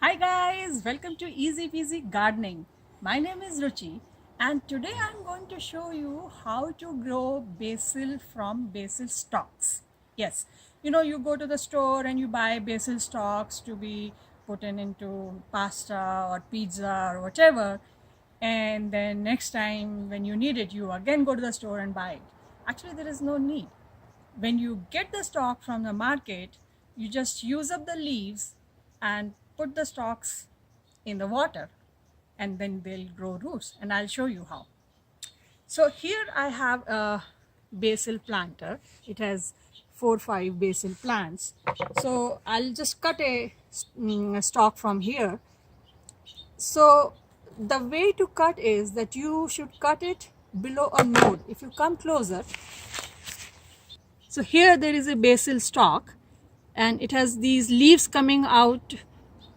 Hi guys, welcome to Easy Peasy Gardening. My name is Ruchi and today I'm going to show you how to grow basil from basil stalks. Yes, you go to the store and you buy basil stalks to be put into pasta or pizza or whatever, and then next time when you need it you again go to the store and buy it. Actually, there is no need. When you get the stalk from the market, you just use up the leaves and put the stalks in the water, and then they'll grow roots, and I'll show you how. So here I have a basil planter. It has 4 or 5 basil plants. So I'll just cut a stalk from here. So the way to cut is that you should cut it below a node. If you come closer, so here there is a basil stalk and it has these leaves coming out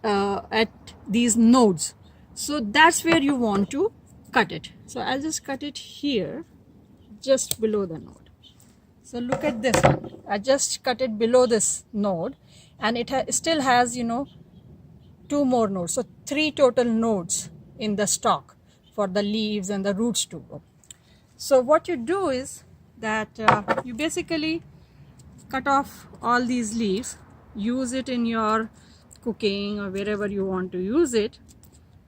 at these nodes. So that's where you want to cut it. So I'll just cut it here, just below the node. So look at this one. I just cut it below this node and it still has, 2 more nodes. So 3 total nodes in the stalk for the leaves and the roots to go. So what you do is that you basically cut off all these leaves, use it in your cooking or wherever you want to use it.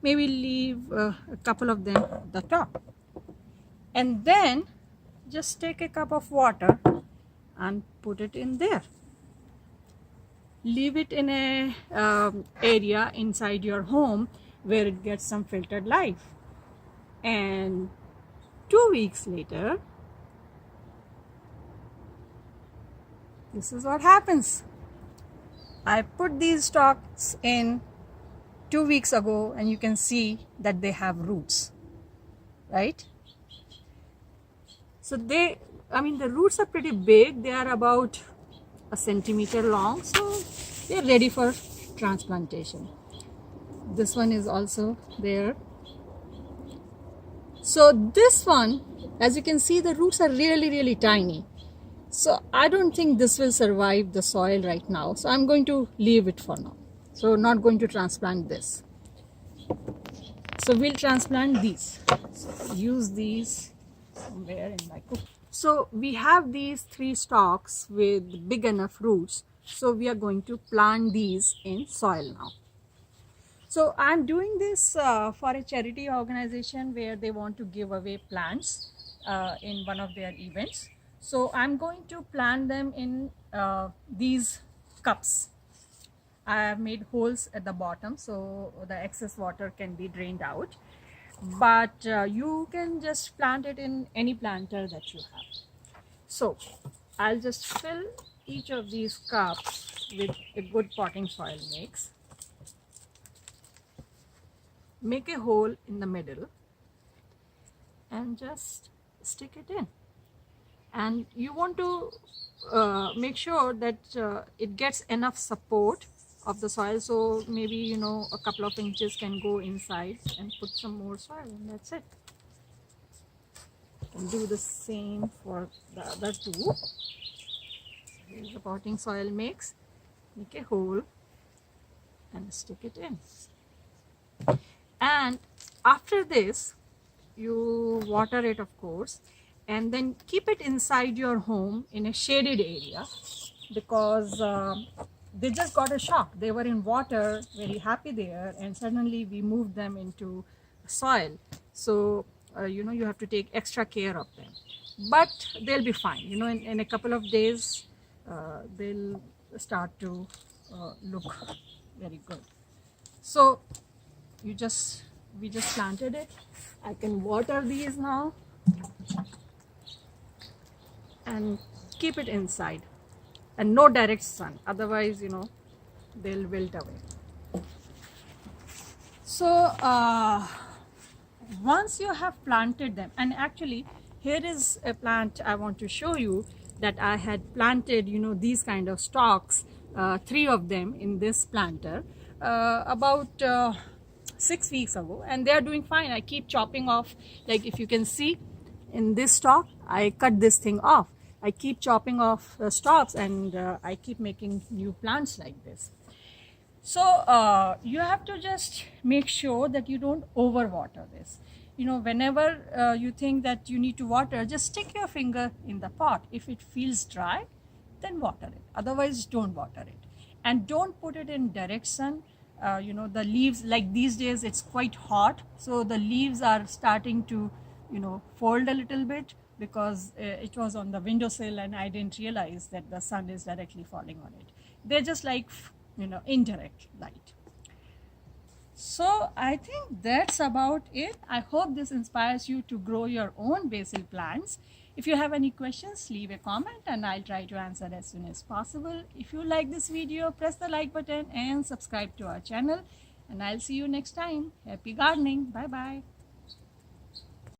Maybe leave a couple of them at the top, and then just take a cup of water and put it in there. Leave it in a area inside your home where it gets some filtered light, and 2 weeks later this is what happens. I put these stalks in 2 weeks ago and you can see that they have roots, right? So the roots are pretty big. They are about a centimeter long, so they're ready for transplantation. This one is also there. So this one, as you can see, the roots are really tiny. So I don't think this will survive the soil right now. So I'm going to leave it for now. So not going to transplant this. So we'll transplant these. So use these somewhere in my cook. So we have these 3 stalks with big enough roots. So we are going to plant these in soil now. So I'm doing this for a charity organization where they want to give away plants in one of their events. So I'm going to plant them in these cups. I have made holes at the bottom so the excess water can be drained out. But you can just plant it in any planter that you have. So I'll just fill each of these cups with a good potting soil mix. Make a hole in the middle and just stick it in. And you want to make sure that it gets enough support of the soil, so maybe a couple of inches can go inside, and put some more soil, and that's it. And do the same for the other 2. So here's the potting soil mix. Make a hole and stick it in. And after this you water it, of course, and then keep it inside your home in a shaded area, because they just got a shock. They were in water, very happy there, and suddenly we moved them into soil. So you have to take extra care of them, but they'll be fine. In a couple of days they'll start to look very good. So we just planted it. I can water these now and keep it inside, and no direct sun, otherwise they'll wilt away. So once you have planted them, and actually here is a plant I want to show you that I had planted, these kind of stalks, 3 of them in this planter about 6 weeks ago, and they are doing fine. I keep chopping off, like if you can see in this stalk, I cut this thing off. I keep chopping off the stalks, and I keep making new plants like this. So you have to just make sure that you don't overwater this. Whenever you think that you need to water, just stick your finger in the pot. If it feels dry, then water it. Otherwise, don't water it. And don't put it in direct sun. The leaves, like these days, it's quite hot. So the leaves are starting to, fold a little bit because it was on the windowsill and I didn't realize that the sun is directly falling on it. They're just like, indirect light. So I think that's about it. I hope this inspires you to grow your own basil plants. If you have any questions, leave a comment and I'll try to answer as soon as possible. If you like this video, press the like button and subscribe to our channel. And I'll see you next time. Happy gardening. Bye bye.